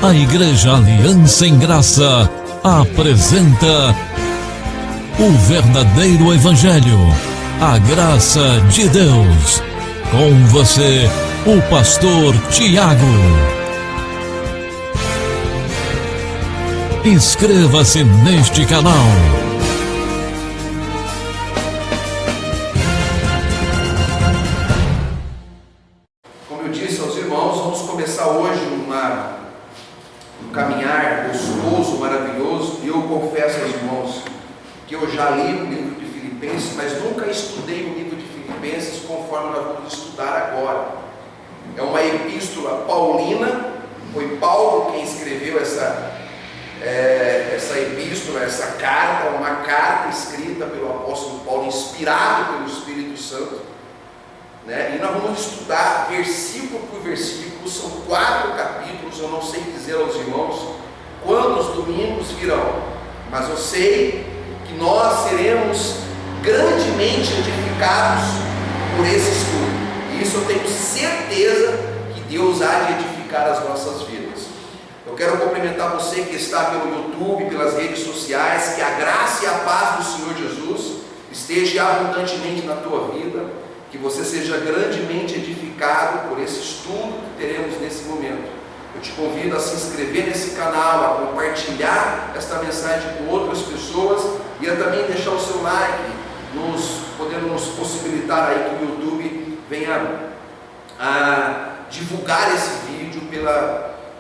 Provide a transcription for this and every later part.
A Igreja Aliança em Graça apresenta o verdadeiro Evangelho, a graça de Deus. Com você, o pastor Tiago. Inscreva-se neste canal. Como eu disse aos irmãos, vamos começar hoje um caminhar gostoso, maravilhoso. E eu confesso aos irmãos que eu já li o livro de Filipenses, mas nunca estudei o livro de Filipenses conforme nós vamos estudar agora. É uma epístola paulina, foi Paulo quem escreveu essa epístola, essa carta, uma carta escrita pelo apóstolo Paulo, inspirado pelo Espírito Santo, né? E nós vamos estudar versículo por versículo, são 4 capítulos. Eu não sei dizer aos irmãos quantos domingos virão, mas eu sei que nós seremos grandemente edificados por esse estudo, e isso eu tenho certeza que Deus há de edificar as nossas vidas. Eu quero cumprimentar você que está pelo YouTube, pelas redes sociais. Que a graça e a paz do Senhor Jesus esteja abundantemente na tua vida, que você seja grandemente edificado por esse estudo que teremos nesse momento. Eu te convido a se inscrever nesse canal, a compartilhar esta mensagem com outras pessoas e a também deixar o seu like, podendo nos possibilitar aí que o YouTube venha a divulgar esse vídeo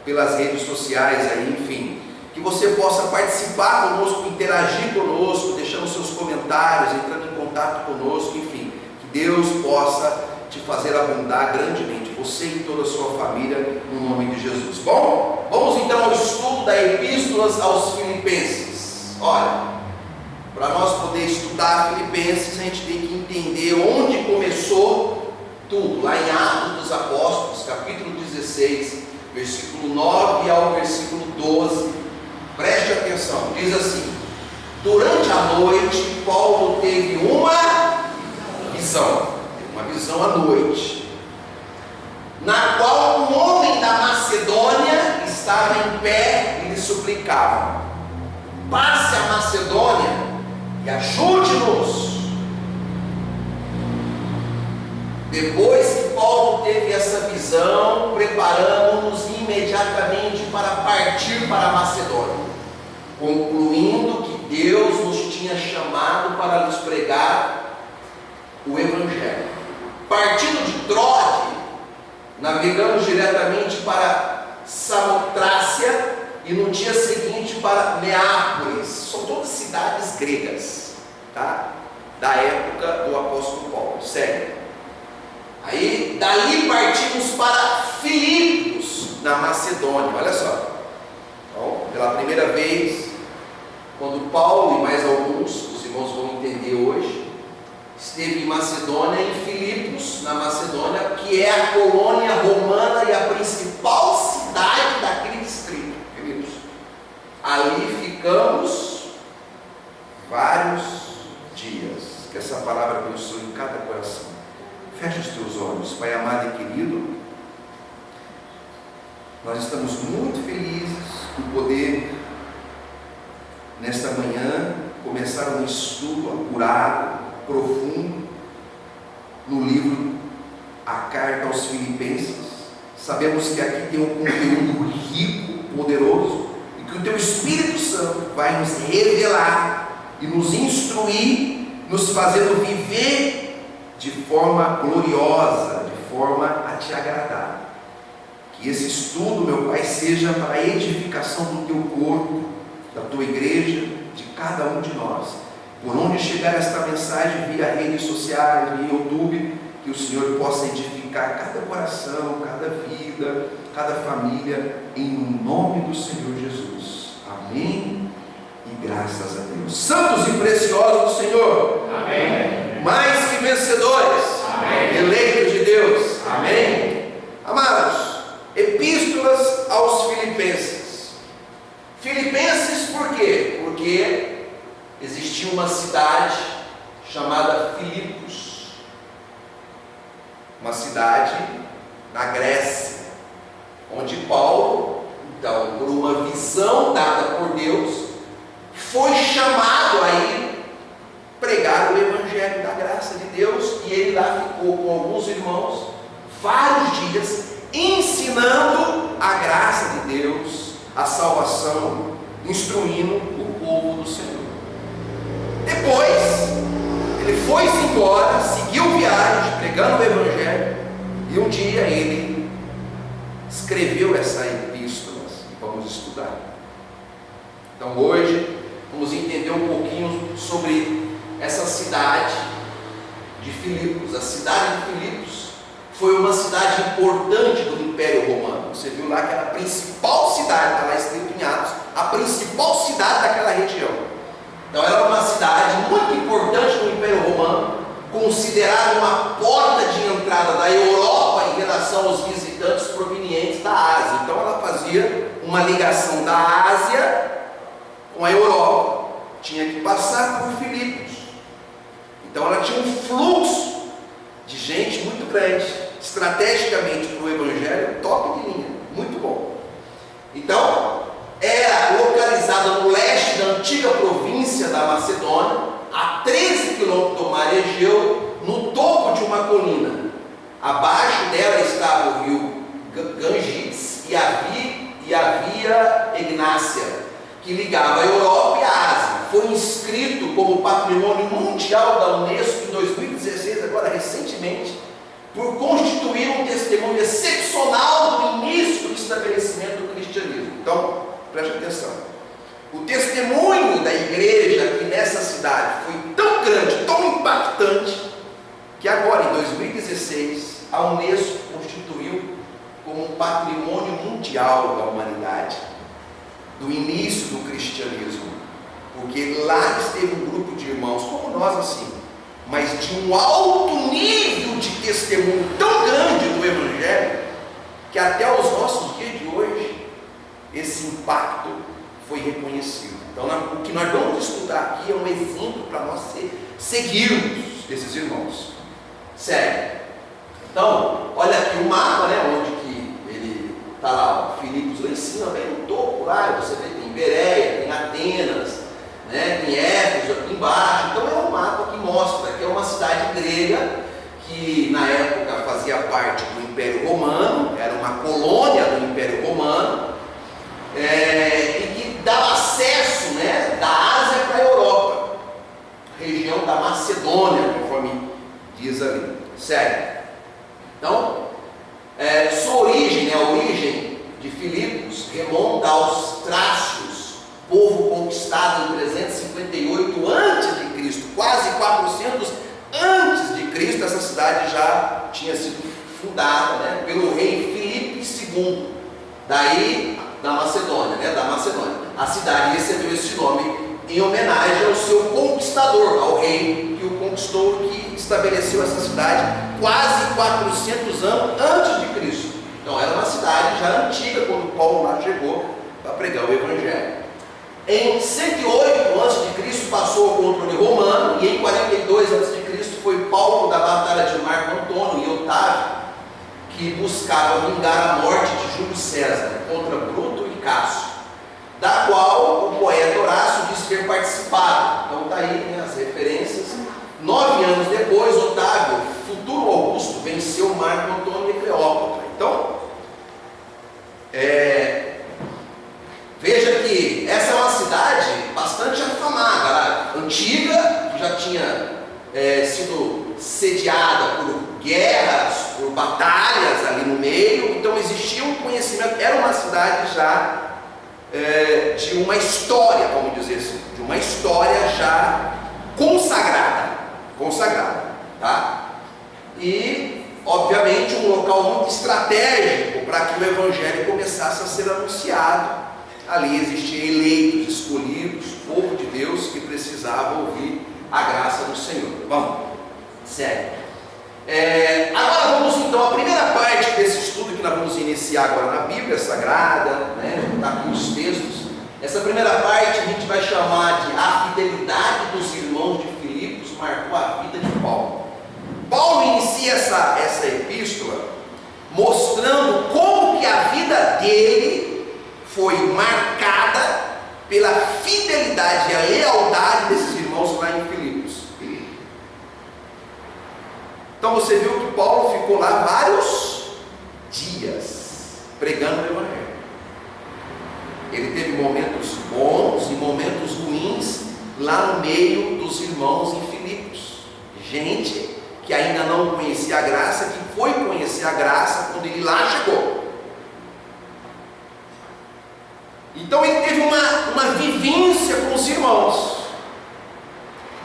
pelas redes sociais aí, enfim, que você possa participar conosco, interagir conosco, deixando seus comentários, entrando em contato conosco, enfim, que Deus possa te fazer abundar grandemente, você e toda a sua família, no nome de Jesus. Bom, vamos então ao estudo da Epístola aos Filipenses. Olha, para nós poder estudar Filipenses, a gente tem que entender onde começou tudo, lá em Atos dos Apóstolos, capítulo 16, versículo 9 ao versículo 12, preste atenção, diz assim: durante a noite, Paulo teve uma visão à noite, na qual um homem da Macedônia estava em pé e lhe suplicava: passe a Macedônia e ajude-nos. Depois que Paulo teve essa visão, preparamos-nos imediatamente para partir para a Macedônia, concluindo que Deus nos tinha chamado para lhes pregar o Evangelho. Partindo de Troade, navegamos diretamente para Samotrácia e no dia seguinte para Neápolis. São todas cidades gregas, tá? Da época do apóstolo Paulo. Segue. Aí, dali partimos para Filipos, na Macedônia. Olha só. Então, pela primeira vez, quando Paulo e mais alguns, os irmãos vão entender hoje, esteve em Macedônia, em Filipos, na Macedônia, que é a colônia romana e a principal cidade daquele distrito, Filipos. Ali ficamos vários dias. Que essa palavra abençoe em cada coração. Feche os teus olhos, Pai amado e querido. Nós estamos muito felizes por poder, nesta manhã, começar um estudo apurado, profundo, no livro A Carta aos Filipenses. Sabemos que aqui tem um conteúdo rico, poderoso, e que o Teu Espírito Santo vai nos revelar e nos instruir, nos fazendo viver de forma gloriosa, de forma a Te agradar. Que esse estudo, meu Pai, seja para a edificação do Teu corpo, da Tua igreja, de cada um de nós. Por onde chegar esta mensagem, via redes sociais, via YouTube, que o Senhor possa edificar cada coração, cada vida, cada família, em nome do Senhor Jesus. Amém e graças a Deus. Santos e preciosos do Senhor. Amém. Mais que vencedores. Amém. Eleitos de Deus. Amém. Amados, epístolas aos Filipenses. Filipenses por quê? Porque existia uma cidade chamada Filipos, uma cidade na Grécia, onde Paulo, então, por uma visão dada por Deus, foi chamado a ir pregar o Evangelho da graça de Deus, e ele lá ficou com alguns irmãos vários dias ensinando a graça de Deus, a salvação, instruindo o povo do Senhor. Depois ele foi-se embora, seguiu viagem pregando o Evangelho, e um dia ele escreveu essa epístola que vamos estudar. Então hoje vamos entender um pouquinho sobre essa cidade de Filipos. A cidade de Filipos foi uma cidade importante do Império Romano. Você viu lá que era a principal cidade, está lá escrito em Atos, a principal cidade daquela região. Então era uma cidade muito importante no Império Romano, considerada uma porta de entrada da Europa em relação aos visitantes provenientes da Ásia. Então ela fazia uma ligação da Ásia com a Europa, tinha que passar por Filipos. Então ela tinha um fluxo de gente muito grande, estrategicamente para o Evangelho, top de linha, muito bom. Então, era localizada no leste da antiga província da Macedônia, a 13 quilômetros do mar Egeu, no topo de uma colina. Abaixo dela estava o rio Ganges e a Via Egnácia, que ligava a Europa e a Ásia. Foi inscrito como Patrimônio Mundial da Unesco em 2016, agora recentemente, por constituir um testemunho excepcional do início do estabelecimento do cristianismo. Então, preste atenção. O testemunho da igreja aqui nessa cidade foi tão grande, tão impactante, que agora, em 2016, a Unesco constituiu como um patrimônio mundial da humanidade, do início do cristianismo, porque lá esteve um grupo de irmãos como nós assim, mas de um alto nível de testemunho tão grande do Evangelho, que até os nossos dias de hoje esse impacto foi reconhecido. Então o que nós vamos estudar aqui é um exemplo para nós seguirmos esses irmãos. Sério. Então, olha aqui o mapa, né, onde que ele está lá, Filipos lá em cima, bem no topo lá, você vê, tem Bereia, tem Atenas, né, tem Éfeso aqui embaixo. Então é um mapa que mostra que é uma cidade grega, que na época fazia parte do Império Romano, era uma colônia do Império Romano, e que dava acesso, né, da Ásia para a Europa, região da Macedônia, conforme diz ali, certo? Então, sua origem, né, a origem de Filipos remonta aos Trácios, povo conquistado em 358 a.C., quase 400 a.C., essa cidade já tinha sido fundada, né, pelo rei Filipe II, daí da Macedônia, né, da Macedônia. A cidade recebeu esse nome em homenagem ao seu conquistador, ao rei que o conquistou, que estabeleceu essa cidade quase 400 anos antes de Cristo. Então era uma cidade já antiga quando Paulo lá chegou para pregar o Evangelho. Em 108 a.C. passou ao controle romano, e em 42 a.C. foi Paulo da batalha de Marco Antônio e Otávio, que buscava vingar a morte de Júlio César contra Bruto e Cássio, da qual o poeta Horácio diz ter participado. Então está aí, né, as referências. 9 anos depois, Otávio, futuro Augusto, venceu Marco Antônio e Cleópatra. Então, veja que essa é uma cidade bastante afamada, antiga, que já tinha sido sediada por guerras, por batalhas ali no meio. Então existia um conhecimento, era uma cidade já de uma história, vamos dizer assim, de uma história já consagrada, tá? E obviamente um local muito estratégico para que o Evangelho começasse a ser anunciado. Ali existiam eleitos, escolhidos, povo de Deus que precisava ouvir a graça do Senhor. Vamos, sério. Agora vamos então à primeira parte desse estudo que nós vamos iniciar agora na Bíblia Sagrada, né? Está aqui os textos. Essa primeira parte a gente vai chamar de a fidelidade dos irmãos de Filipos marcou a vida de Paulo. Paulo inicia essa epístola mostrando marcada pela fidelidade e a lealdade desses irmãos lá em Filipos. Então você viu que Paulo ficou lá vários dias pregando o Evangelho. Ele teve momentos bons e momentos ruins lá no meio dos irmãos em Filipos. Gente que ainda não conhecia a graça, que foi conhecer a graça quando ele lá chegou. Então ele teve uma vivência com os irmãos.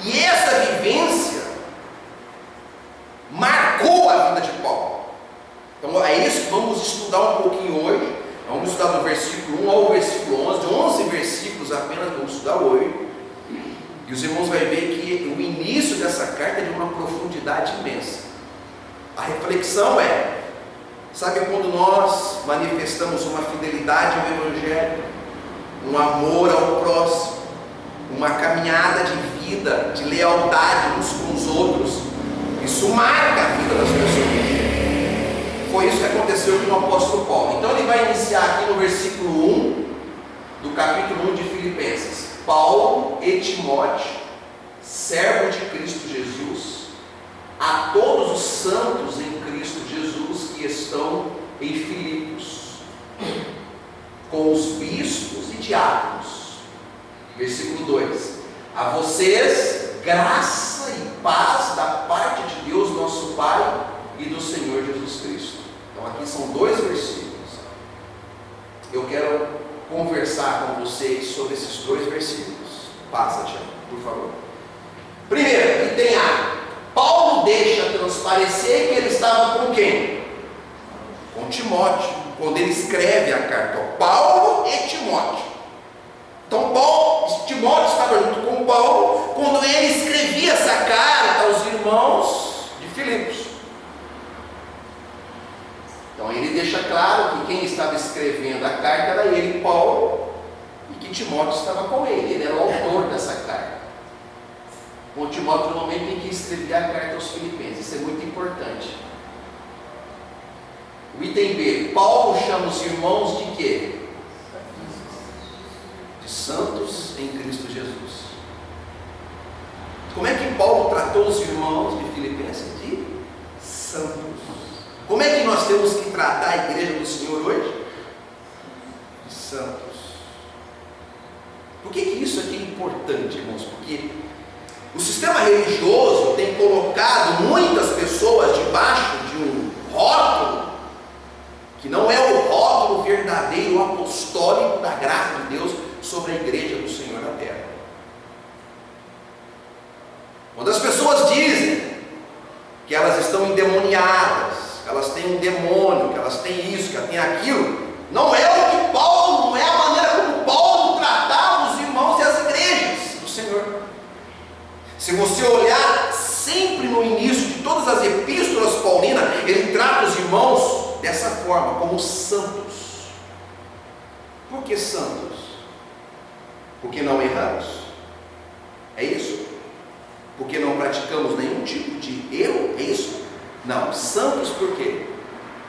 E essa vivência marcou a vida de Paulo. Então é isso que vamos estudar um pouquinho hoje. Vamos estudar do versículo 1 ao versículo 11, 11 versículos apenas vamos estudar hoje. E os irmãos vão ver que o início dessa carta é de uma profundidade imensa. A reflexão é, sabe quando nós manifestamos uma fidelidade ao Evangelho, um amor ao próximo, uma caminhada de vida, de lealdade uns com os outros, isso marca a vida das pessoas. Foi isso que aconteceu com o apóstolo Paulo. Então ele vai iniciar aqui no versículo 1 do capítulo 1 de Filipenses. Paulo e Timóteo, servo de Cristo Jesus, a todos os santos em Cristo Jesus que estão em Filipos, com os bispos e diáconos. Versículo 2: a vocês graça e paz da parte de Deus nosso Pai e do Senhor Jesus Cristo. Então aqui são dois versículos. Eu quero conversar com vocês sobre esses dois versículos. Passa, Tiago, por favor. Primeiro, item A. Paulo deixa transparecer que ele estava com quem? Com Timóteo, quando ele escreve a carta. Paulo e Timóteo. Então Timóteo estava junto com Paulo quando ele escrevia essa carta aos irmãos de Filipos. Então ele deixa claro que quem estava escrevendo a carta era ele, Paulo, e que Timóteo estava com ele era o autor dessa carta. Com Timóteo no momento em que escrevia a carta aos Filipenses, isso é muito importante. O item B, Paulo chama os irmãos de quê? De santos em Cristo Jesus. Como é que Paulo tratou os irmãos de Filipenses? De santos. Como é que nós temos que tratar a igreja do Senhor hoje? De santos. Por que isso aqui é importante, irmãos? Porque o sistema religioso tem colocado muitas pessoas debaixo de um rótulo que não é o rótulo verdadeiro apostólico da graça de Deus sobre a igreja do Senhor na terra. Quando as pessoas dizem que elas estão endemoniadas, que elas têm um demônio, que elas têm isso, que elas têm aquilo, não é o que Paulo, não é a maneira como Paulo tratava os irmãos e as igrejas do Senhor. Se você olhar sempre no início de todas as epístolas paulinas, ele trata os irmãos dessa forma, como santos. Por que santos? Porque não erramos. É isso? Porque não praticamos nenhum tipo de erro? É isso? Não, santos por quê?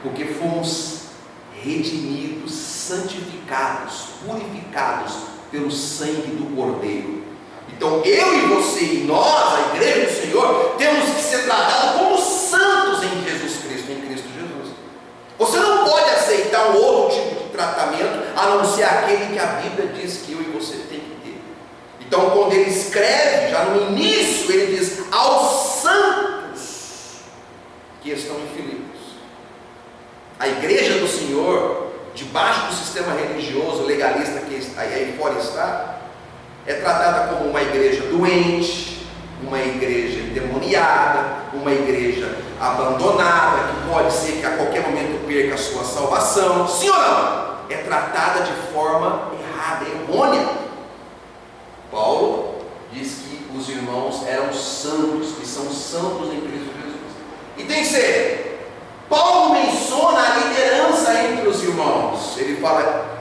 Porque fomos redimidos, santificados, purificados pelo sangue do Cordeiro. Então eu e você e nós, a igreja do Senhor, temos que ser tratados como santos em Jesus Cristo, em Cristo Jesus. Você não pode aceitar um outro tipo de tratamento, a não ser aquele que a Bíblia diz que eu e você tem que ter. Então quando ele escreve, já no início, ele diz aos santos que estão em Filipos. A igreja do Senhor, debaixo do sistema religioso legalista que aí fora está, é tratada como uma igreja doente, uma igreja endemoniada, uma igreja abandonada, que pode ser que a qualquer momento perca a sua salvação. Sim ou não? É tratada de forma errada, errônea. Paulo diz que os irmãos eram santos, que são santos em Cristo Jesus. E tem que ser. Paulo menciona a liderança entre os irmãos. Ele fala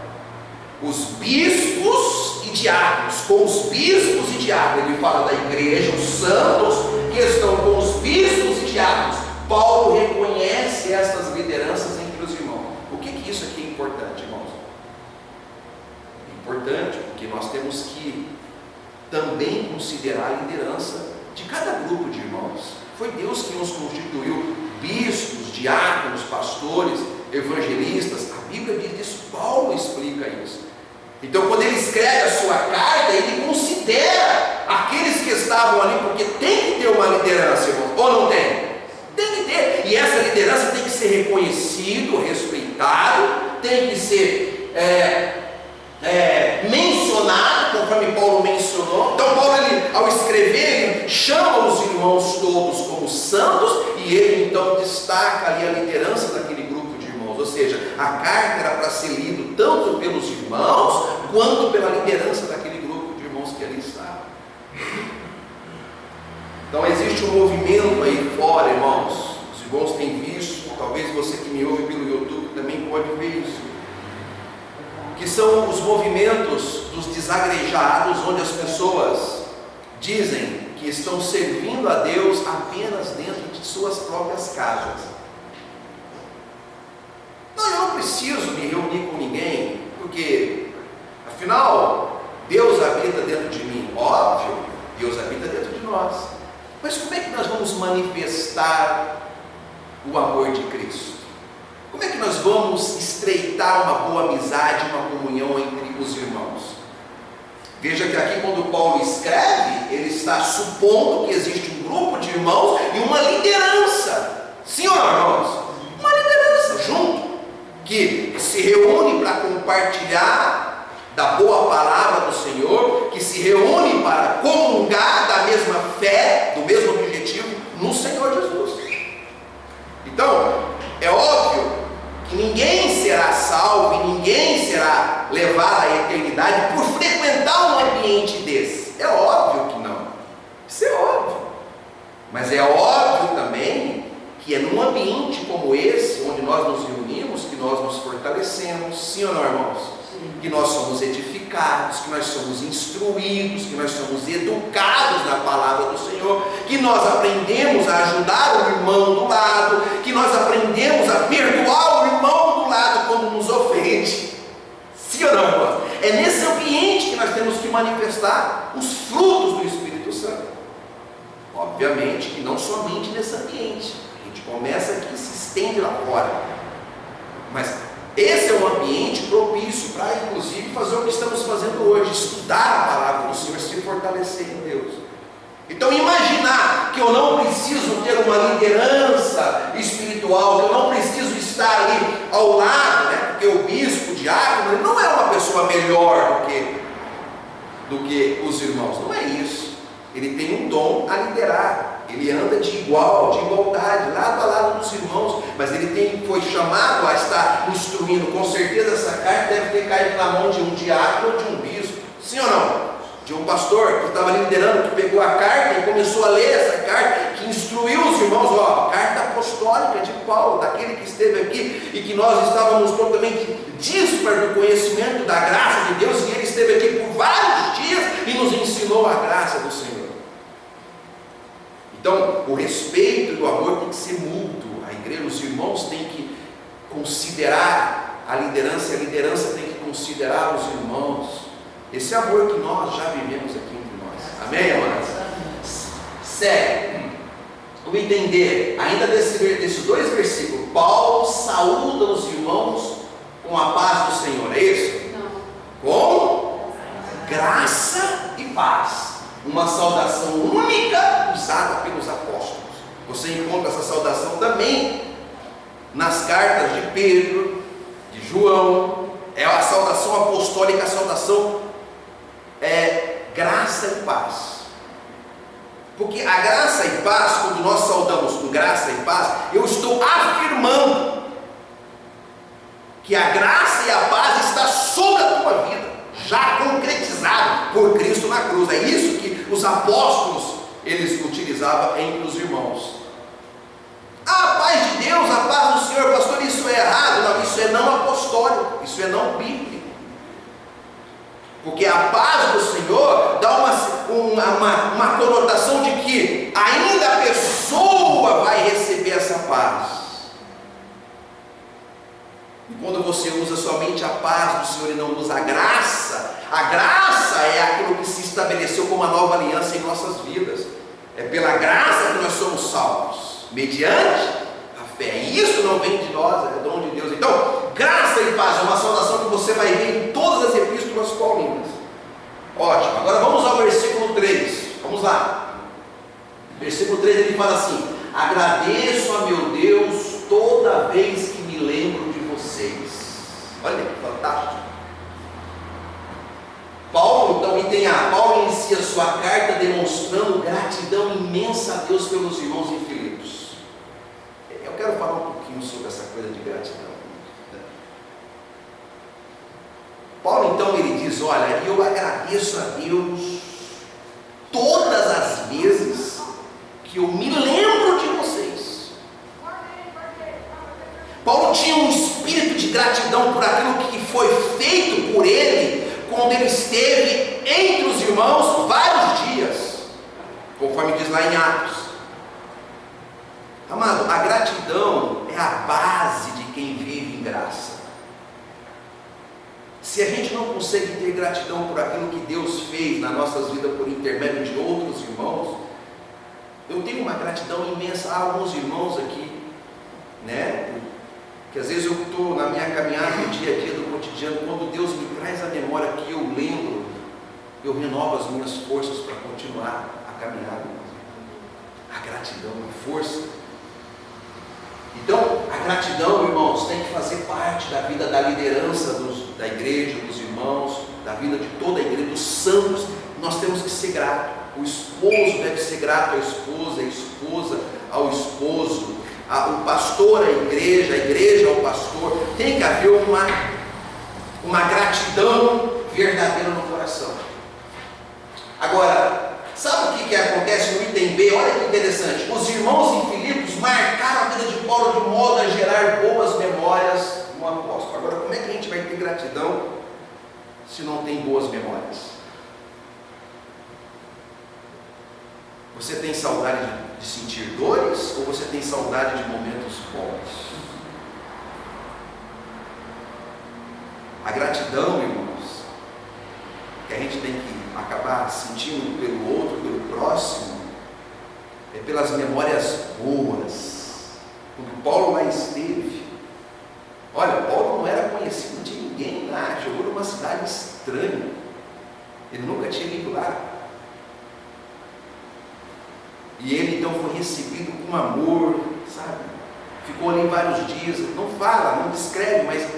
os bispos e diáconos. Com os bispos e diáconos, ele fala da igreja, os santos que estão com os bispos e diáconos. Paulo reconhece estas lideranças entre os irmãos. Por que isso aqui é importante, irmãos? importante, porque nós temos que também considerar a liderança de cada grupo de irmãos. Foi Deus que nos constituiu bispos, diáconos, pastores, evangelistas. A Bíblia diz isso, Paulo explica isso. Então, quando ele escreve a sua carta, ele considera aqueles que estavam ali, porque tem que ter uma liderança, irmão, ou não tem? Tem que ter, e essa liderança tem que ser reconhecido, respeitado, tem que ser mencionado, conforme Paulo mencionou. Então Paulo, ao escrever, ele chama os irmãos todos como santos, e ele então destaca ali a liderança daquele grupo de irmãos. Ou seja, a carta era para ser lida tanto pelos irmãos, quanto pela liderança daquele grupo de irmãos que ali estava. Então existe um movimento aí fora, irmãos. Os irmãos têm visto, talvez você que me ouve pelo YouTube também pode ver isso, que são os movimentos dos desagrejados, onde as pessoas dizem que estão servindo a Deus apenas dentro de suas próprias casas. Não, eu não preciso me reunir com ninguém, porque afinal Deus habita dentro de mim. Óbvio, Deus habita dentro de nós. Mas como é que nós vamos manifestar o amor de Cristo? Como é que nós vamos estreitar uma boa amizade, uma comunhão entre os irmãos? Veja que aqui, quando Paulo escreve, ele está supondo que existe um grupo de irmãos e uma liderança. Sim ou não, irmãos? Uma liderança junto, que se reúne para compartilhar da boa palavra do Senhor, que se reúne para comungar da mesma fé, do mesmo objetivo no Senhor Jesus. Então, é óbvio que ninguém será salvo e ninguém será levado à eternidade por frequentar um ambiente desse. É óbvio que não. Isso é óbvio. Mas é óbvio também que é num ambiente como esse, onde nós nos reunimos, que nós nos fortalecemos. Sim ou não, irmãos? Que nós somos edificados, que nós somos instruídos, que nós somos educados na palavra do Senhor, que nós aprendemos a ajudar o irmão do lado, que nós aprendemos a perdoar o irmão do lado quando nos ofende. Sim ou não, irmãos? É nesse ambiente que nós temos que manifestar os frutos do Espírito Santo. Obviamente que não somente nesse ambiente. A gente começa aqui e se estende lá fora. Mas esse é um ambiente propício para, inclusive, fazer o que estamos fazendo hoje, estudar a palavra do Senhor, se fortalecer em Deus. Então, imaginar que eu não preciso ter uma liderança espiritual, que eu não preciso estar ali ao lado, né? Porque o bispo, o diácono, ele não é uma pessoa melhor do que os irmãos, não é isso. Ele tem um dom a liderar. Ele anda de igualdade, lado a lado dos irmãos, mas ele foi chamado a estar instruindo. Com certeza essa carta deve ter caído na mão de um diácono ou de um bispo, sim ou não? De um pastor que estava liderando, que pegou a carta e começou a ler essa carta, que instruiu os irmãos, carta apostólica de Paulo, daquele que esteve aqui, e que nós estávamos totalmente díspares do conhecimento da graça de Deus, e ele esteve aqui por vários dias e nos ensinou a graça do Senhor. Então, o respeito e o amor tem que ser mútuo. A igreja, os irmãos têm que considerar a liderança, e a liderança tem que considerar os irmãos. Esse amor que nós já vivemos aqui entre nós. Amém, amados? Segue o entender, ainda desses dois versículos. Paulo saúda os irmãos com a paz do Senhor, é isso? Não. Com graça e paz. Uma saudação única usada pelos apóstolos. Você encontra essa saudação também nas cartas de Pedro, de João. É a saudação apostólica, a saudação graça e paz. Porque a graça e paz, quando nós saudamos com graça e paz, eu estou afirmando que a graça e a paz está sobre a tua vida, já concretizado por Cristo na cruz. É isso que os apóstolos eles utilizavam entre os irmãos. A paz de Deus, a paz do Senhor, pastor, isso é errado? Não, isso é não apostólico, isso é não bíblico. Porque a paz do Senhor dá uma conotação de que ainda a pessoa vai receber essa paz. E Quando você usa somente a paz do Senhor e não usa a graça é aquilo que se estabeleceu como uma nova aliança em nossas vidas. É pela graça que nós somos salvos, mediante a fé. E isso não vem de nós, é dom de Deus. Então, graça e paz é uma saudação que você vai ver em todas as epístolas paulinas. Ótimo, agora vamos ao versículo 3. Vamos lá. Versículo 3 ele fala assim: agradeço a meu Deus toda vez que me lembro de vocês. Olha que fantástico. Paulo inicia sua carta demonstrando gratidão imensa a Deus pelos irmãos em Filipos. Eu quero falar um pouquinho sobre essa coisa de gratidão. Paulo então ele diz: olha, eu agradeço a Deus todas as vezes que eu me lembro de vocês. Paulo tinha um espírito de gratidão por aquilo que foi feito por ele quando ele esteve entre os irmãos vários dias, conforme diz lá em Atos. Amado, a gratidão é a base de quem vive em graça. Se a gente não consegue ter gratidão por aquilo que Deus fez nas nossas vidas por intermédio de outros irmãos, eu tenho uma gratidão imensa a alguns irmãos aqui, né? Que às vezes eu estou na minha caminhada no dia a dia do cotidiano, quando Deus me traz a memória que eu lembro, eu renovo as minhas forças para continuar a caminhada. A gratidão, a força. Então, a gratidão, irmãos, tem que fazer parte da vida da liderança da igreja, dos irmãos, da vida de toda a igreja, dos santos. Nós temos que ser gratos. O esposo deve ser grato à esposa, a esposa ao esposo, o pastor à igreja, a igreja ao pastor. Tem que haver uma gratidão verdadeira no coração. Agora, sabe o que acontece no item B? Olha que interessante. Os irmãos em Filipos marcaram a vida de Paulo de modo a gerar boas memórias no apóstolo. Agora, como é que a gente vai ter gratidão se não tem boas memórias? Você tem saudade de sentir dores ou você tem saudade de momentos bons? A gratidão, irmãos, que a gente tem que acabar sentindo pelo outro, pelo próximo, é pelas memórias boas. Quando Paulo lá esteve, olha, Paulo não era conhecido de ninguém lá, chegou numa cidade estranha, ele nunca tinha ido lá. E ele então foi recebido com amor, sabe? Ficou ali vários dias, não fala, não descreve, mas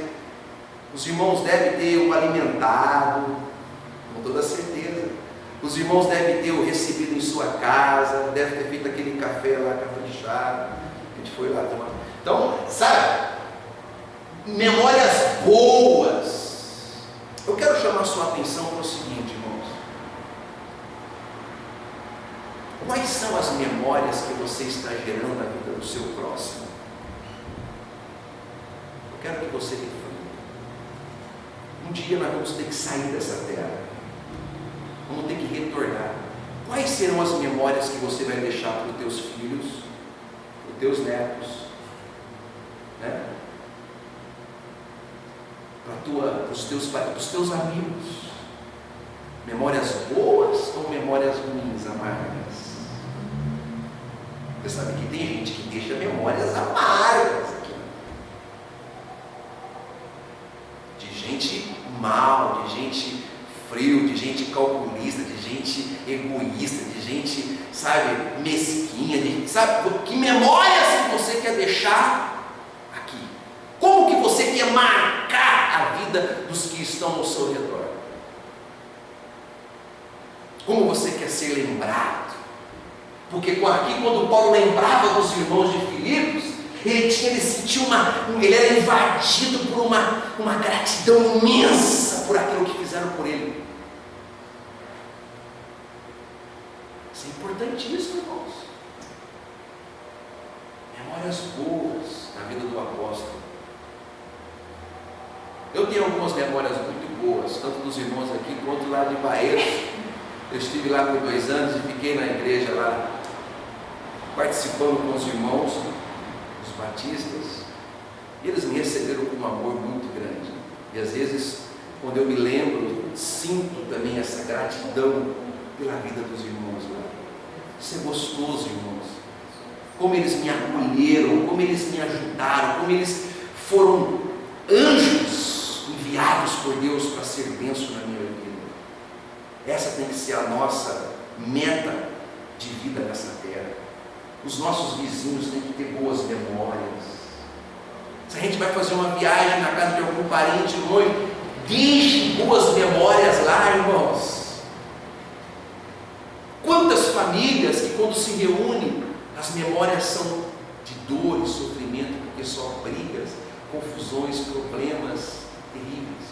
os irmãos devem ter o alimentado, com toda certeza. Os irmãos devem ter o recebido em sua casa, devem ter feito aquele café lá caprichado. A gente foi lá tomar. Então, sabe? Memórias boas. Eu quero chamar a sua atenção para o seguinte, irmãos. Quais são as memórias que você está gerando na vida do seu próximo? Eu quero que você reflita. Um dia nós vamos ter que sair dessa terra. Vamos ter que retornar. Quais serão as memórias que você vai deixar para os teus filhos, para os teus netos, né? Para os teus pais, para os teus amigos? Memórias boas ou memórias ruins, amargas? Você sabe que tem gente que deixa memórias amargas aqui. De gente mal, de gente frio, de gente calculista, de gente egoísta, de gente, sabe, mesquinha, sabe, que memórias que você quer deixar aqui? Como que você quer marcar a vida dos que estão ao seu redor? Como você quer ser lembrado? Porque aqui, quando Paulo lembrava dos irmãos de Filipos, ele sentiu ele era invadido por uma gratidão imensa por aquilo que fizeram por ele. Isso é importantíssimo, irmãos. Memórias boas na vida do apóstolo. Eu tenho algumas memórias muito boas, tanto dos irmãos aqui quanto lá de Barreiros. Eu estive lá por 2 anos e fiquei na igreja lá, participando com os irmãos, os batistas. E eles me receberam com um amor muito grande. E às vezes, quando eu me lembro, sinto também essa gratidão pela vida dos irmãos lá. Isso é gostoso, irmãos. Como eles me acolheram, como eles me ajudaram, como eles foram anjos enviados por Deus para ser bênção na minha vida. Essa tem que ser a nossa meta de vida nessa terra. Os nossos vizinhos têm que ter boas memórias. Se a gente vai fazer uma viagem na casa de algum parente longe, deixe boas memórias lá, irmãos. Quantas famílias que quando se reúnem, as memórias são de dor e sofrimento, porque só brigas, confusões, problemas terríveis.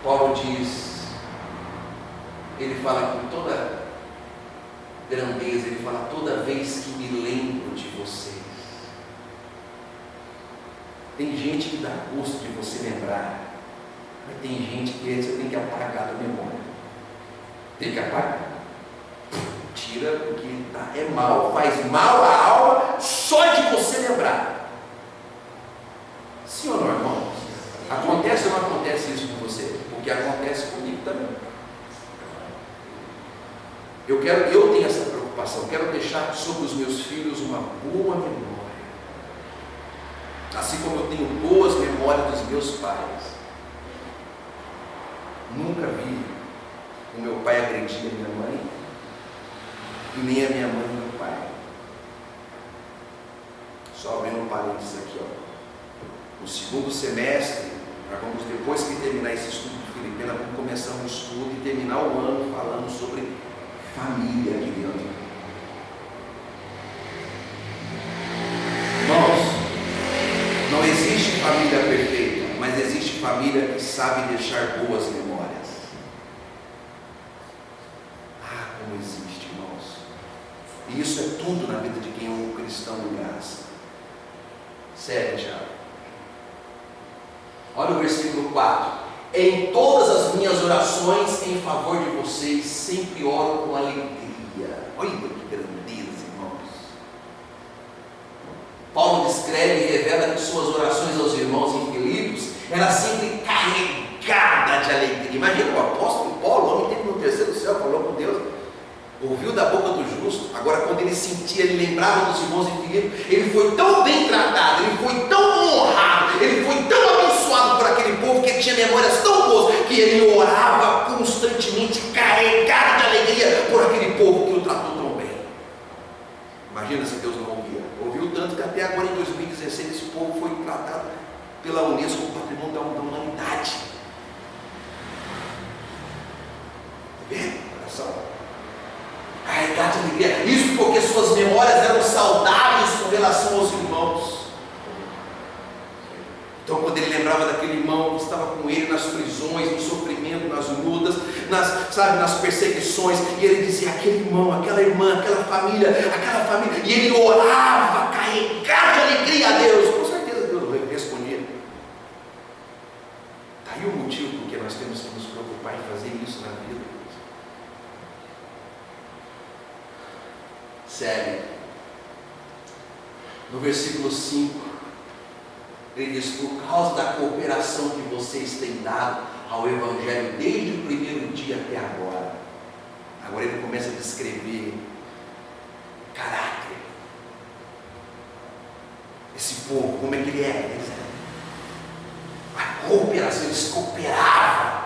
Paulo diz, ele fala com toda grandeza, ele fala: toda vez que me lembro de vocês. Tem gente que dá gosto de você lembrar, mas tem gente que você tem que apagar da memória. Tem que apagar. Tira, porque é mal, faz mal à alma só de você lembrar. Sim ou não, irmão? Acontece ou não acontece isso com você? Porque acontece comigo também. Eu tenho essa preocupação, quero deixar sobre os meus filhos uma boa memória. Assim como eu tenho boas memórias dos meus pais. Nunca vi o meu pai agredir a minha mãe, e nem a minha mãe e meu pai. Só abrindo um parênteses aqui, ó. No segundo semestre, depois que terminar esse estudo de Filipenas, vamos começar um estudo e terminar o ano falando sobre família aqui dentro. Irmãos, não existe família perfeita, mas existe família que sabe deixar boas memórias. Ah, como existe, irmãos. E isso é tudo na vida de quem é um cristão em graça. Sério, Tiago. Olha o versículo 4. Em todas as minhas orações em favor de vocês, sempre oro com alegria. Olha que grandeza, irmãos. Paulo descreve e revela que suas orações aos irmãos em Filipos era sempre carregada de alegria. Imagina o apóstolo Paulo, o homem teve no terceiro céu, falou com Deus, ouviu da boca do justo. Agora, quando ele sentia, ele lembrava dos irmãos em Filipos, ele foi tão bem tratado, ele foi tão honrado, ele foi tão abençoado por aquele povo, que ele tinha memórias tão boas, que ele orava constantemente, carregado de alegria por aquele povo que o tratou tão bem. Imagina se Deus não ouvia. Ouviu tanto que até agora em 2016 esse povo foi tratado pela Unesco como patrimônio da humanidade. Está vendo? Olha só. Carregado de alegria. Isso porque suas memórias eram saudáveis com relação aos irmãos. Então, quando ele lembrava daquele irmão que estava com ele nas prisões, no sofrimento, nas lutas, nas perseguições, e ele dizia: aquele irmão, aquela irmã, aquela família, e ele orava, carregado de alegria a Deus. Com certeza Deus respondia. Está aí o motivo porque nós temos que nos preocupar em fazer isso na vida. Sério. No versículo 5, ele diz: por causa da cooperação que vocês têm dado ao Evangelho desde o primeiro dia até agora. Agora ele começa a descrever caráter. Esse povo, como é que ele é? A cooperação, eles cooperavam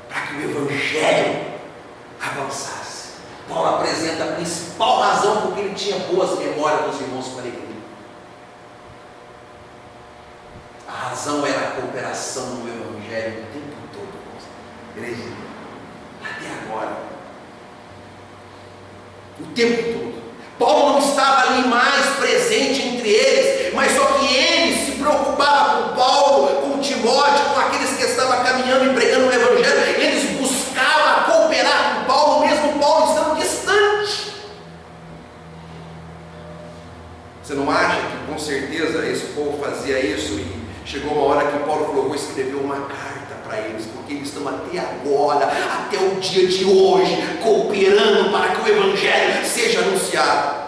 para que o Evangelho avançasse. Paulo apresenta a principal razão porque ele tinha boas memórias dos irmãos com alegria. A razão era a cooperação no Evangelho o tempo todo, igreja, até agora, o tempo todo. Paulo não estava ali mais presente entre eles, mas só que ele se preocupava com Paulo, com Timóteo, com aqueles que estavam caminhando e pregando o Evangelho. Eles buscavam cooperar com Paulo, mesmo Paulo estando distante. Você não acha que com certeza esse povo fazia isso e chegou uma hora que Paulo falou: vou escrever uma carta para eles, porque eles estão até agora, até o dia de hoje, cooperando para que o Evangelho seja anunciado.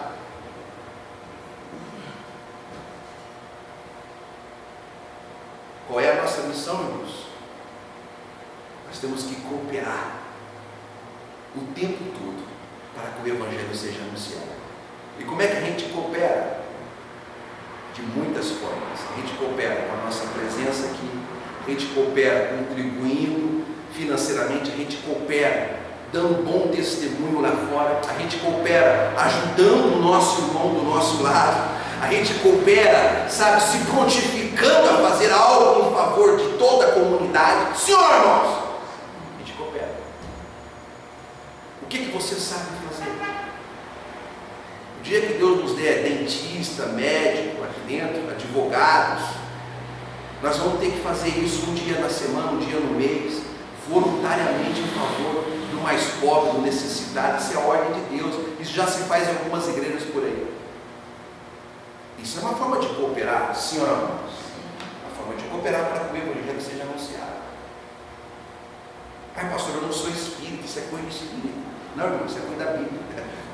Nós temos que cooperar o tempo todo para que o Evangelho seja anunciado. E como é que a gente coopera? De muitas formas. A gente coopera com a nossa presença aqui, a gente coopera contribuindo financeiramente, a gente coopera dando bom testemunho lá fora, a gente coopera ajudando o nosso irmão do nosso lado, a gente coopera, sabe, se prontificando a fazer algo em favor de toda a comunidade. Senhor, irmãos, a gente coopera. O que você sabe fazer? O dia que Deus nos der dentista, médico aqui dentro, advogados, nós vamos ter que fazer isso um dia na semana, um dia no mês, voluntariamente em favor do mais pobre, do necessitado. Isso é a ordem de Deus. Isso já se faz em algumas igrejas por aí. Isso é uma forma de cooperar, sim ou não? Uma forma de cooperar para que o Evangelho seja anunciado. Ai, pastor, eu não sou espírita, isso é coisa de espírita. Não, irmão, isso é coisa da Bíblia.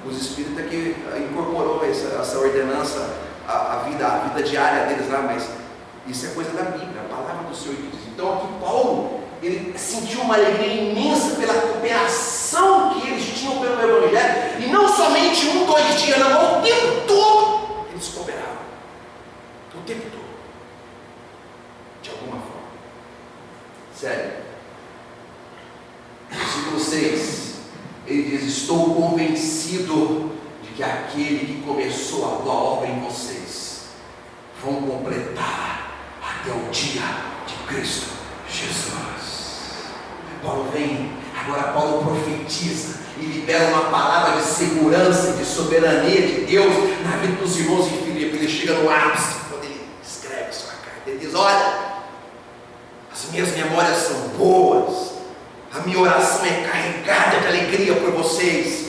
Os espíritas que incorporou essa ordenança à vida diária deles lá, mas isso é coisa da Bíblia, a palavra do Senhor diz. Então aqui Paulo, ele sentiu uma alegria imensa pela cooperação que eles tinham pelo Evangelho, e não somente 1, 2 dias, não, o tempo todo eles cooperavam, o tempo todo, de alguma forma. Sério. Versículo 6, ele diz: estou convencido de que aquele que começou a boa obra em vocês vão completar até o dia de Cristo Jesus. Paulo vem, agora Paulo profetiza e libera uma palavra de segurança e de soberania de Deus na vida dos irmãos em Filipe. Ele chega no ápice, quando ele escreve sua carta, ele diz: olha, as minhas memórias são boas, a minha oração é carregada de alegria por vocês.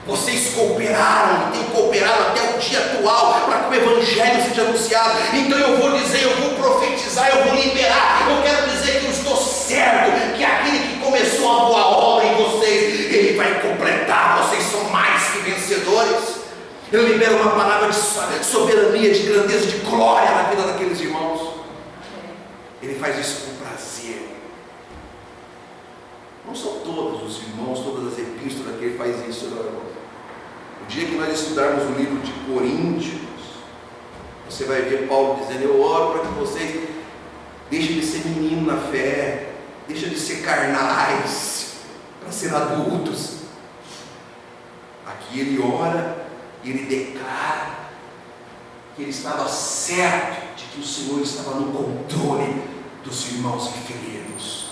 Vocês cooperaram e têm cooperado até o dia atual para que o Evangelho seja anunciado. Então eu vou dizer, eu vou profetizar, eu vou liberar. Eu quero dizer que eu estou certo que aquele que começou a boa obra em vocês, ele vai completar. Vocês são mais que vencedores. Eu libero uma palavra de soberania, de grandeza, de glória na vida daqueles irmãos. Ele faz isso com prazer. Não são todos os irmãos, todas as epístolas que ele faz isso, não, irmão. O dia que nós estudarmos o livro de Coríntios, você vai ver Paulo dizendo: eu oro para que vocês deixem de ser meninos na fé, deixem de ser carnais, para ser adultos. Aqui ele ora e ele declara que ele estava certo de que o Senhor estava no controle dos irmãos em Filipos.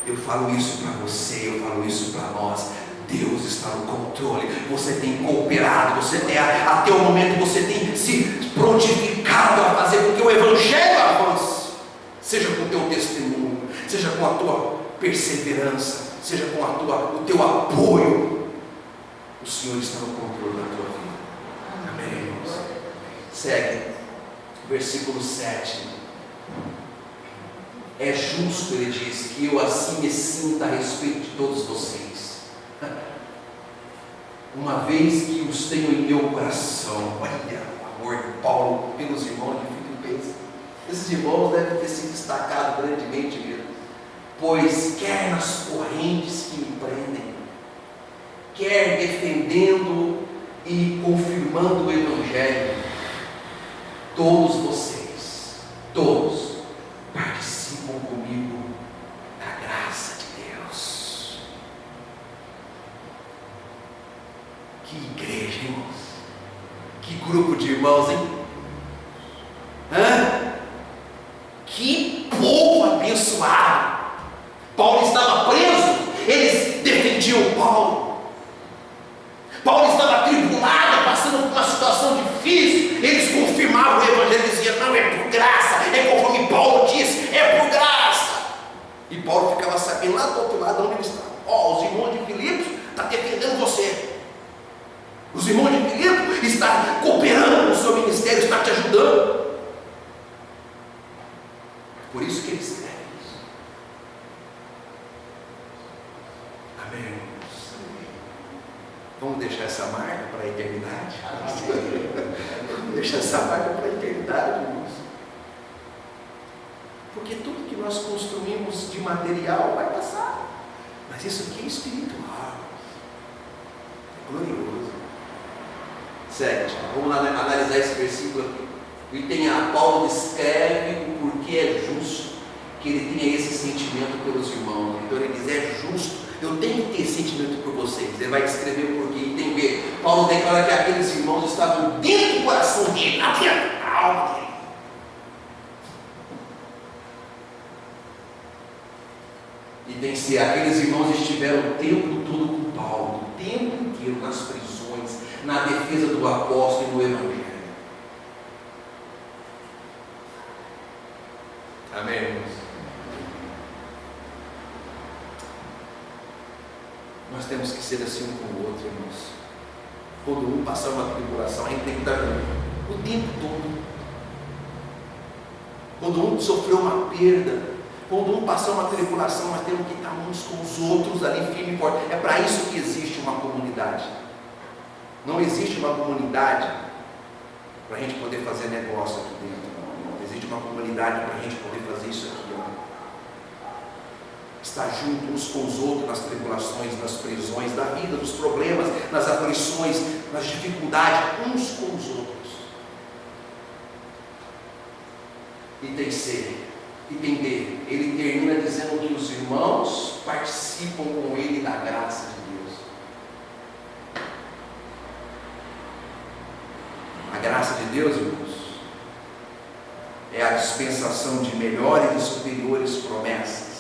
Eu falo isso para você, eu falo isso para nós. Deus está no controle. Você tem cooperado, você tem, até o momento você tem se prontificado a fazer com que o Evangelho avance, seja com o teu testemunho, seja com a tua perseverança, seja com o teu apoio. O Senhor está no controle da tua vida. Amém, irmãos? Segue, versículo 7. É justo, ele diz, que eu assim me sinta a respeito de todos vocês, uma vez que os tenho em meu coração. Olha o amor de Paulo pelos irmãos de Filipenses. Esses irmãos devem ter se destacado grandemente mesmo, pois quer nas correntes que me prendem, quer defendendo e confirmando o Evangelho, todos vocês, todos, participam comigo da graça de Deus. Que igreja, irmãos! Que grupo de irmãos, hein? Que povo abençoado! Paulo estava preso, eles defendiam Paulo. Paulo estava atribulado, passando por uma situação difícil, eles confirmavam o Evangelho, diziam: não, é por graça, é conforme Paulo disse, é por graça. E Paulo ficava sabendo lá do outro lado onde ele estava. Os irmãos de Filipos estão defendendo você. Os irmãos de Filipos estão cooperando com o seu ministério, estão te ajudando. Por isso que ele escreve isso. Amém, irmãos? Vamos deixar essa marca para a eternidade? Vamos deixar essa marca para a eternidade, irmãos. Porque tudo que nós construímos de material vai passar, mas isso aqui é espiritual, é glorioso. Segue, vamos analisar esse versículo aqui. O item A, Paulo descreve o porquê é justo que ele tenha esse sentimento pelos irmãos. Então ele diz: é justo, eu tenho que ter sentimento por vocês. Ele vai descrever o porquê. Item B, Paulo declara que aqueles irmãos estavam dentro do coração dele, lá dentro da alma dele. Item C, aqueles irmãos estiveram o tempo todo com Paulo, o tempo inteiro nas prisões, na defesa do apóstolo e do evangelho. Amém, irmãos? Nós temos que ser assim um com o outro, irmãos. Quando um passar uma tribulação, a gente tem que estar junto o tempo todo. Quando um sofreu uma perda, quando um passar uma tribulação, nós temos que estar uns com os outros ali firme e forte. É para isso que existe uma comunidade. Não existe uma comunidade para a gente poder fazer negócio aqui dentro. Não existe uma comunidade para a gente poder fazer isso aqui. Estar junto uns com os outros nas tribulações, nas prisões da vida, nos problemas, nas aflições, nas dificuldades, uns com os outros. Item C, item D, ele termina dizendo que os irmãos participam com ele da graça de Deus. A graça de Deus, irmãos, é a dispensação de melhores e superiores promessas.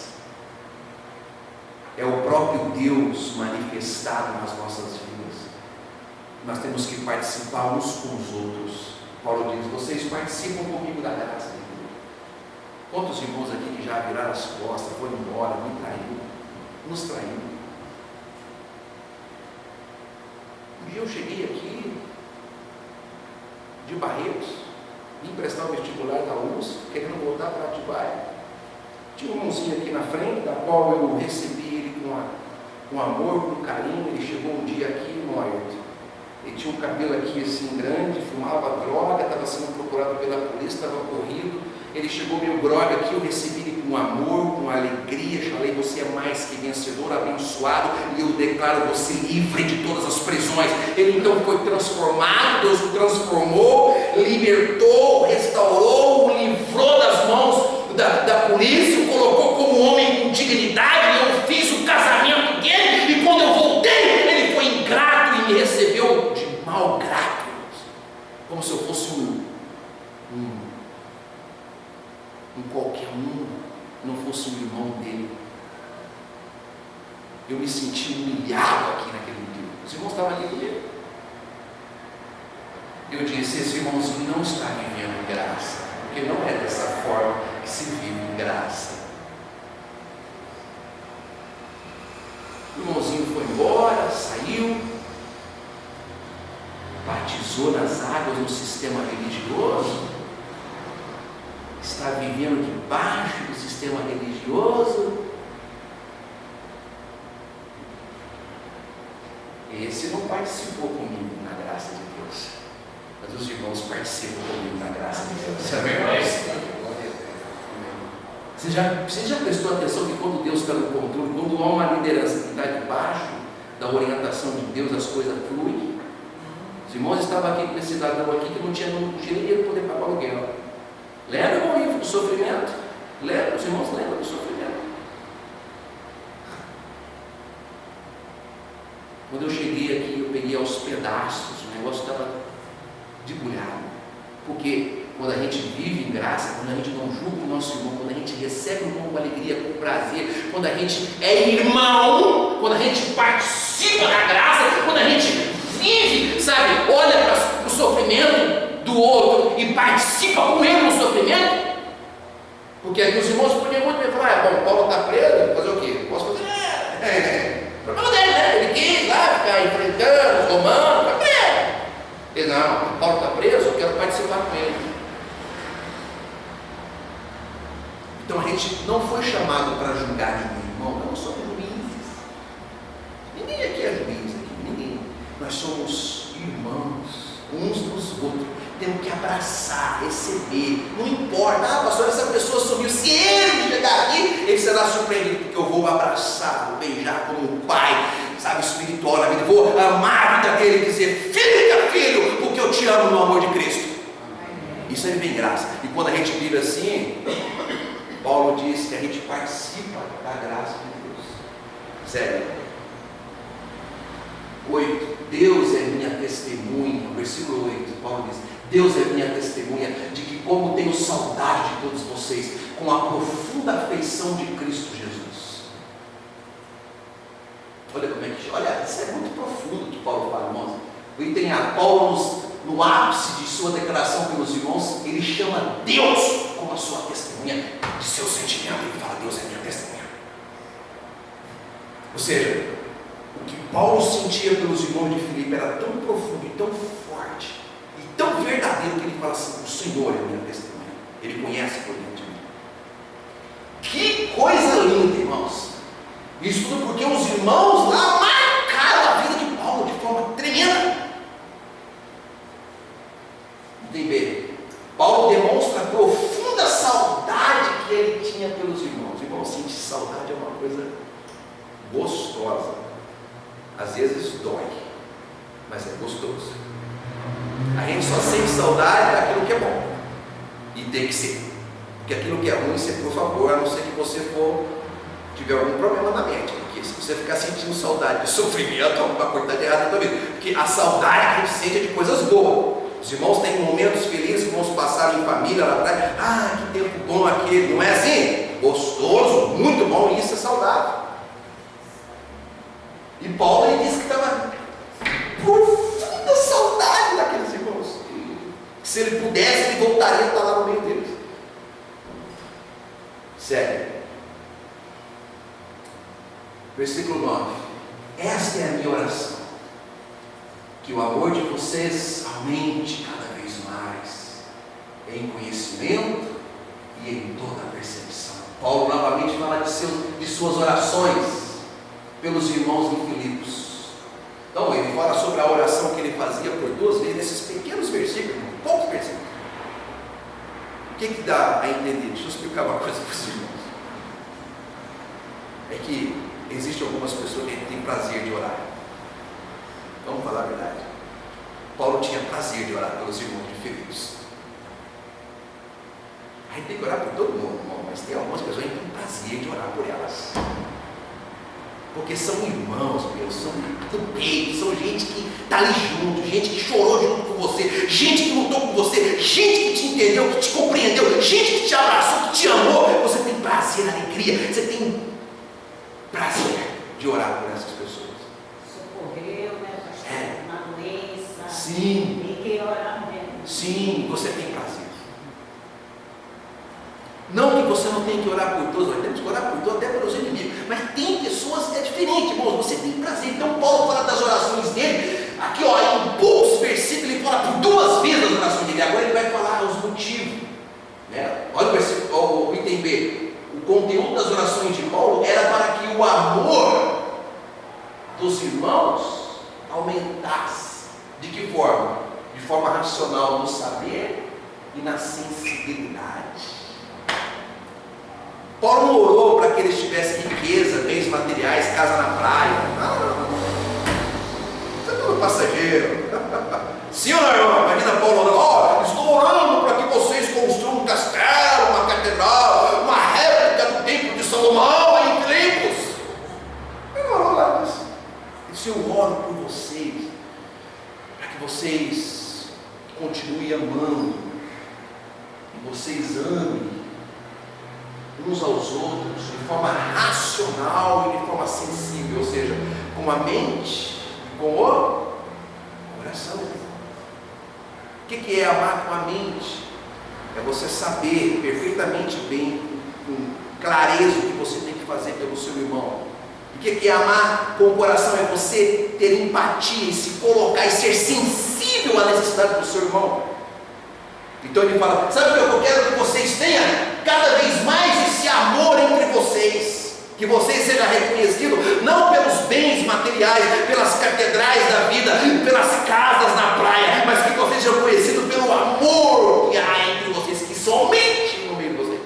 É o próprio Deus manifestado nas nossas vidas. Nós temos que participar uns com os outros. Paulo diz: vocês participam comigo da graça de Deus. Quantos irmãos aqui que já viraram as costas, foram embora, me traíram, nos traíram? Um dia eu cheguei aqui de Barretos, vim prestar o vestibular da USP, querendo voltar para Atibaia. Tinha um irmãozinho aqui na frente, da qual eu recebi ele com amor, com carinho. Ele chegou um dia aqui, morto. Ele tinha um cabelo aqui assim grande, fumava droga, estava sendo procurado pela polícia, estava corrido. Ele chegou meio grogue aqui, eu recebi ele com amor, com alegria. Falei: você é mais que vencedor, abençoado, e eu declaro você livre de todas as prisões. Ele então foi transformado, Deus o transformou, libertou, restaurou, o livrou das mãos da polícia, o colocou como homem com dignidade. Eu fiz o casamento dele, e quando eu voltei, ele foi ingrato e me recebeu de mal grato, como se eu fosse um qualquer um, não fosse um irmão dele. Eu me senti humilhado aqui naquele dia. Os irmãos estavam ali comigo. Eu disse: esse irmãozinho não está vivendo graça, porque não é dessa forma que se vive em graça. O irmãozinho foi embora, saiu, batizou nas águas no sistema religioso, está vivendo debaixo do sistema religioso. Esse não participou comigo na graça de Deus, mas os irmãos participam comigo na graça de Deus. Você é verdade? Você já prestou atenção que quando Deus está no controle, quando há uma liderança que está debaixo da orientação de Deus, as coisas fluem? Os irmãos estavam aqui com esse cidadão aqui que não tinha dinheiro para poder pagar o aluguel. Lembra o livro do sofrimento? Lembra, os irmãos lembram do sofrimento? Quando eu cheguei aqui, eu peguei aos pedaços, o negócio estava debulhado. Porque quando a gente vive em graça, quando a gente não julga o nosso irmão, quando a gente recebe o irmão com alegria, com prazer, quando a gente é irmão, quando a gente participa da graça, quando a gente vive, sabe, olha para o sofrimento do outro e participa com ele no sofrimento. Porque aqui os irmãos podiam muito bem falar: bom, Paulo está preso, fazer o quê? Posso fazer? Problema dele, né? Ele quis lá ficar enfrentando os romanos, está preso. Ele: não, Paulo está preso, eu quero participar com ele. Então a gente não foi chamado para julgar ninguém, irmão. Não somos juízes. Ninguém aqui é juiz, ninguém. Nós somos irmãos, uns dos outros. Temos que abraçar, receber. Não importa: pastor, essa pessoa sumiu. Se ele chegar ele será surpreendido, porque eu vou abraçar, vou beijar como um pai, sabe, espiritual na vida, vou amar a vida dele e dizer: fica, filho, porque eu te amo no amor de Cristo. Isso aí vem graça. E quando a gente vive assim, Paulo diz que a gente participa da graça de Deus. Sério. 8. Deus é minha testemunha. Versículo 8, Paulo diz: Deus é minha testemunha de que como tenho saudade de todos vocês, com a profunda afeição de Cristo Jesus. Olha como é que... Olha, isso é muito profundo que Paulo fala, irmãos. O item A, Paulo, no ápice de sua declaração pelos irmãos, ele chama Deus como a sua testemunha de seu sentimento. Ele fala: Deus é minha testemunha. Ou seja, o que Paulo sentia pelos irmãos de Filipe era tão profundo e tão forte e tão verdadeiro, que ele fala assim: o Senhor é minha testemunha. Ele conhece por dentro de mim. Que coisa linda, irmãos. Isso tudo porque os irmãos lá marcaram a vida de Paulo de forma tremenda. Entender? Paulo demonstra a profunda saudade que ele tinha pelos irmãos. Irmãos, sentir saudade é uma coisa gostosa. Às vezes dói, mas é gostoso. A gente só sente saudade daquilo que é bom, e tem que ser, porque aquilo que é ruim, você, por favor, a não ser que você tiver algum problema na mente, porque se você ficar sentindo saudade de sofrimento, alguma coisa está errada na tua vida, porque a saudade que a gente sente é de coisas boas. Os irmãos têm momentos felizes que irmãos passaram em família lá atrás. Ah, que tempo bom aquele, não é assim? Gostoso, muito bom, e isso é saudável. E Paulo, ele disse que estava profunda saudade daqueles irmãos. Que se ele pudesse, ele voltaria a estar lá no meio deles. Sério. Versículo 9. Esta é a minha oração: que o amor de vocês aumente cada vez mais, em conhecimento e em toda a percepção. Paulo novamente fala de suas orações pelos irmãos em Filipos. Então ele fala sobre a oração que ele fazia por 2 vezes, nesses pequenos versículos, poucos versículos. O que dá a entender? Deixa eu explicar uma coisa para os irmãos. É que existem algumas pessoas que têm prazer de orar. Vamos falar a verdade. Paulo tinha prazer de orar pelos irmãos de Filipos. A gente tem que orar por todo mundo, irmão, mas tem algumas pessoas que têm prazer de orar por elas. Porque são irmãos, meus, são do peito, são gente que está ali junto, gente que chorou junto com você, gente que lutou com você, gente que te entendeu, que te compreendeu, gente que te abraçou, que te amou. Você tem prazer, alegria, você tem prazer de orar por essas pessoas. Socorreu, né, pastor? Uma doença. Sim. Tem que orar mesmo. Sim, você tem prazer. Não que você não tenha que orar por todos, nós temos que orar por todos, até pelos inimigos. Mas tem pessoas, é diferente, irmãos, você tem prazer. Então Paulo fala das orações dele, aqui ó, em poucos versículos ele fala por 2 vezes as orações dele. Agora ele vai falar os motivos, né? Olha o versículo, o item B. O conteúdo das orações de Paulo era para que o amor dos irmãos aumentasse. De que forma? De forma racional, no saber e na sensibilidade. Paulo não orou para que eles tivessem riqueza, bens materiais, casa na praia. Não. Isso é tudo passageiro. Sim ou não, irmão? Imagina Paulo orando: estou orando para que vocês construam um castelo, uma catedral, uma réplica do templo de Salomão aí em Filipos. Eu não oro lá disso. Isso eu oro por vocês, para que vocês continuem amando, e vocês amem uns aos outros de forma racional e de forma sensível, ou seja, com a mente e com o coração. O que é amar com a mente? É você saber perfeitamente bem, com clareza, o que você tem que fazer pelo seu irmão. O que é amar com o coração? É você ter empatia e se colocar e ser sensível à necessidade do seu irmão. Então ele fala: sabe o que eu quero que vocês tenham? Cada vez mais esse amor entre vocês, que vocês sejam reconhecidos não pelos bens materiais, pelas catedrais da vida, pelas casas na praia, mas que vocês sejam conhecidos pelo amor que há entre vocês, que somente no meio de vocês.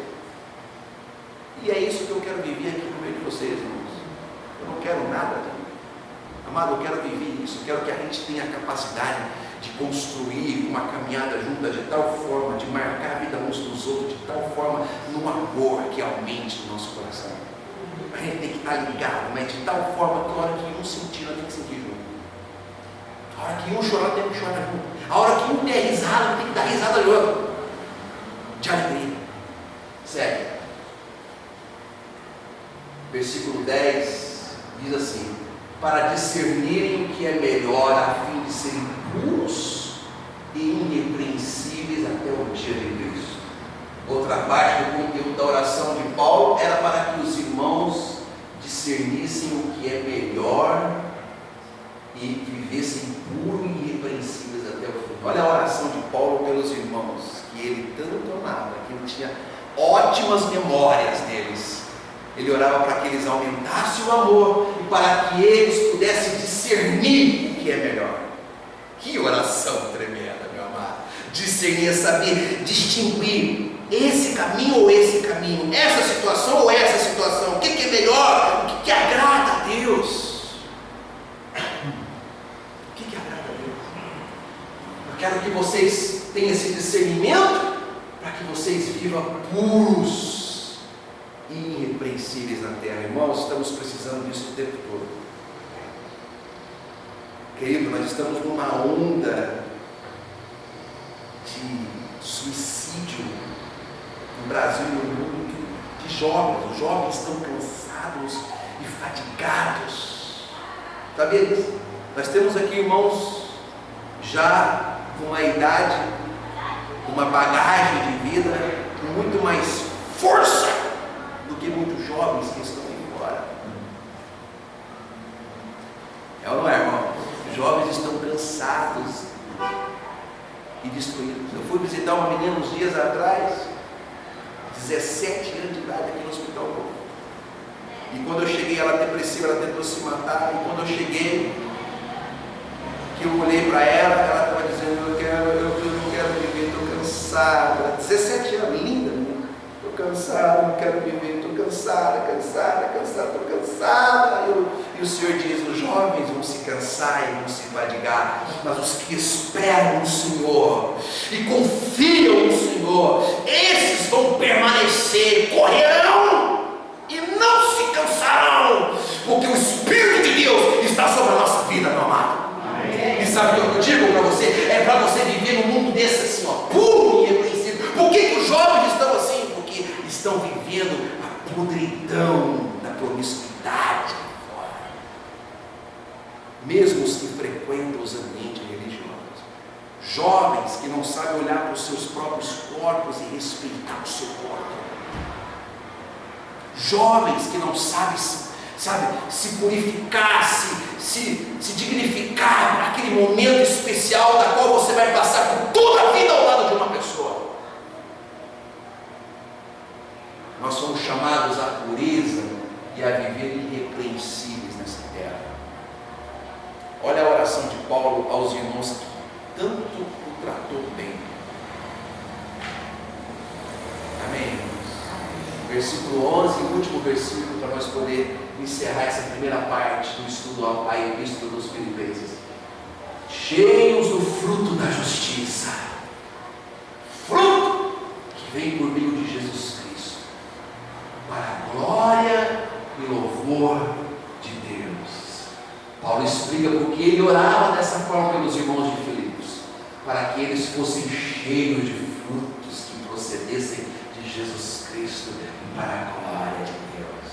E é isso que eu quero quero viver aqui no meio de vocês, irmãos. Eu não quero nada. Amado, eu quero viver isso. Eu quero que a gente tenha a capacidade de construir uma caminhada junta de tal forma, de marcar a vida uns dos outros, de tal forma, num amor que aumente no nosso coração. A gente tem que estar ligado, mas de tal forma que a hora que um sentir, nós temos que sentir junto. A hora que um chorar, tem que chorar junto. A hora que um der risada, tem que dar risada junto. De alegria. Segue. Versículo 10 diz assim: para discernirem o que é melhor, a fim de serem puros e irrepreensíveis até o dia de Cristo. Outra parte do conteúdo da oração de Paulo era para que os irmãos discernissem o que é melhor e vivessem puros e irrepreensíveis até o fim. Olha a oração de Paulo pelos irmãos, que ele tanto amava, que ele tinha ótimas memórias deles. Ele orava para que eles aumentassem o amor e para que eles pudessem discernir o que é melhor. Que oração tremenda, meu amado. Discernir é saber distinguir esse caminho ou esse caminho, essa situação ou essa situação, o que é melhor, o que agrada a Deus. O que agrada a Deus? Eu quero que vocês tenham esse discernimento para que vocês vivam puros e irrepreensíveis na terra. Irmãos, estamos precisando disso o tempo todo. Querido, nós estamos numa onda de suicídio no Brasil e no mundo, de jovens. Os jovens estão cansados e fatigados. Sabia disso? Nós temos aqui irmãos já com uma idade, uma bagagem de vida com muito mais força do que muitos jovens que estão indo embora. É ou não é, irmão? Os jovens estão cansados e destruídos. Eu fui visitar uma menina uns dias atrás, 17 anos de idade, aqui no Hospital Novo. E quando eu cheguei, ela depressiva, ela tentou se matar. E quando eu cheguei, que eu olhei para ela, ela estava dizendo: eu não quero viver, estou cansada. 17 anos, linda menina. Estou cansada, não quero viver, estou cansada. E o Senhor diz: os jovens vão se cansar e vão se fadigar, mas os que esperam no Senhor e confiam no Senhor, esses vão permanecer, correrão e não se cansarão, porque o Espírito de Deus está sobre a nossa vida, meu amado. E sabe o que eu digo para você? É para você viver num mundo desse assim, ó, puro e irrepreensível. Por que os jovens estão assim? Porque estão vivendo a podridão da promiscuidade fora. Mesmo os que frequentam os ambientes religiosos. Jovens que não sabem olhar para os seus próprios corpos e respeitar o seu corpo. Jovens que não sabem se purificar, se dignificar para aquele momento especial da qual você vai passar por toda a vida ao lado de uma pessoa. Nós somos chamados à pureza e a viver irrepreensíveis nessa terra. Olha a oração de Paulo aos irmãos que tanto o tratou bem. Amém? Versículo 11, o último versículo, para nós poder encerrar essa primeira parte do estudo à Epístola dos Filipenses. Cheios do fruto da justiça, fruto que vem por meio de Jesus Cristo, para a glória e louvor de Deus. Paulo explica porque ele orava dessa forma pelos irmãos de Filipos, para que eles fossem cheios de frutos que procedessem de Jesus Cristo para a glória de Deus.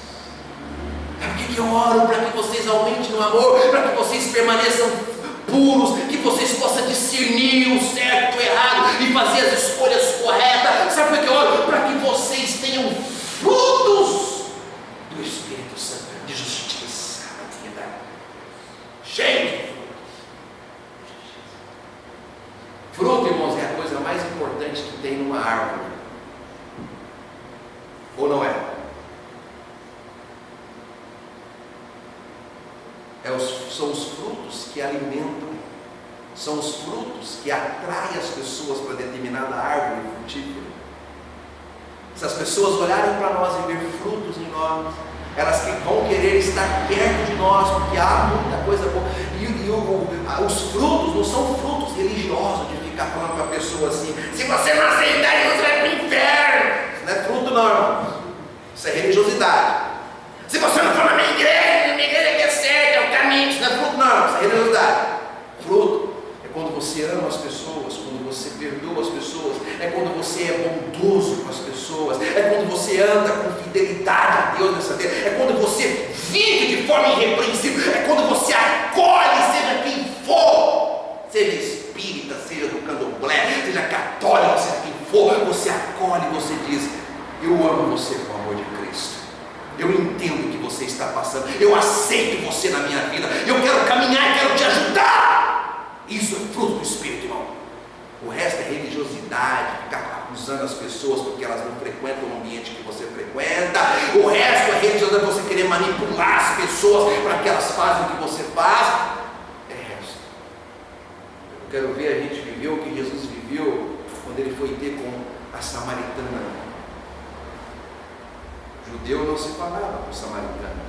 É porque eu oro para que vocês aumentem no amor, para que vocês permaneçam puros, que vocês possam discernir o certo e o errado e fazer as escolhas corretas. Sabe por que eu oro? Para que vocês tenham frutos do Espírito Santo, de justiça na vida, cheio de fruto. Fruto, irmãos, é a coisa mais importante que tem numa árvore. Ou não é? São os frutos que alimentam, são os frutos que atraem as pessoas para determinada árvore frutífera. Se as pessoas olharem para nós e ver frutos em nós, elas que vão querer estar perto de nós, porque há muita coisa boa. Os frutos não são frutos religiosos de ficar falando para a pessoa assim: se você não aceitar isso, você vai para o inferno. Isso não é fruto, não, irmãos. Isso é religiosidade. Se você não for na minha igreja que é certa, é o caminho. Isso não é fruto, não. Isso é religiosidade. Fruto é quando você ama as pessoas, quando você perdoa as pessoas, é quando você é bondoso com as pessoas, é quando você anda com fidelidade a Deus nessa terra, é quando você vive de forma irrepreensível, é quando você acolhe, seja quem for, seja espírita, seja do candomblé, seja católico, seja quem for, você acolhe e você diz: eu amo você com o amor de Cristo. Eu entendo o que você está passando, eu aceito você na minha vida, eu quero caminhar, quero te ajudar. Isso é fruto do Espírito, irmão. O resto é religiosidade, ficar acusando as pessoas porque elas não frequentam o ambiente que você frequenta. O resto é religiosidade, você querer manipular as pessoas para que elas façam o que você faz. É resto. Eu quero ver a gente viver o que Jesus viveu quando ele foi ter com a samaritana. Judeu não se falava com o samaritano,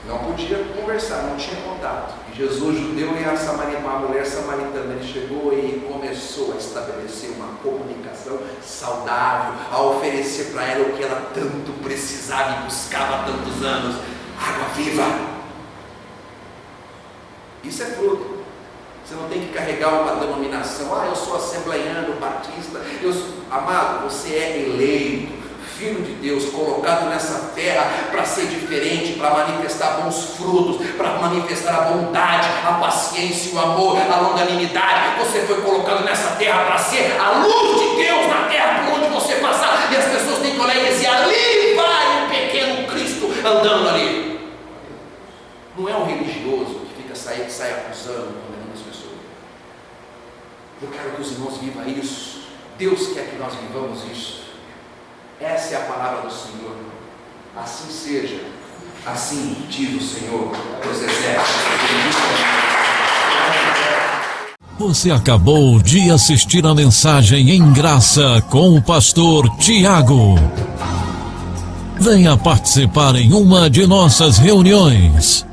não podia conversar, não tinha contato. E Jesus, judeu, e a mulher samaritana, ele chegou e começou a estabelecer uma comunicação saudável, a oferecer para ela o que ela tanto precisava e buscava há tantos anos: água viva. Isso é fruto. Você não tem que carregar uma denominação: eu sou assembleiano, batista. Amado, você é eleito, Filho de Deus, colocado nessa terra para ser diferente, para manifestar bons frutos, para manifestar a bondade, a paciência, o amor, a longanimidade. Você foi colocado nessa terra para ser a luz de Deus na terra por onde você passar, e as pessoas têm que olhar e dizer: ali vai um pequeno Cristo andando ali. Não é um religioso que fica sai acusando, condenando as pessoas. Eu quero que os irmãos vivam isso. Deus quer que nós vivamos isso. Essa é a palavra do Senhor. Assim seja, assim diz o Senhor dos exércitos. Você acabou de assistir a mensagem em graça com o pastor Tiago. Venha participar em uma de nossas reuniões.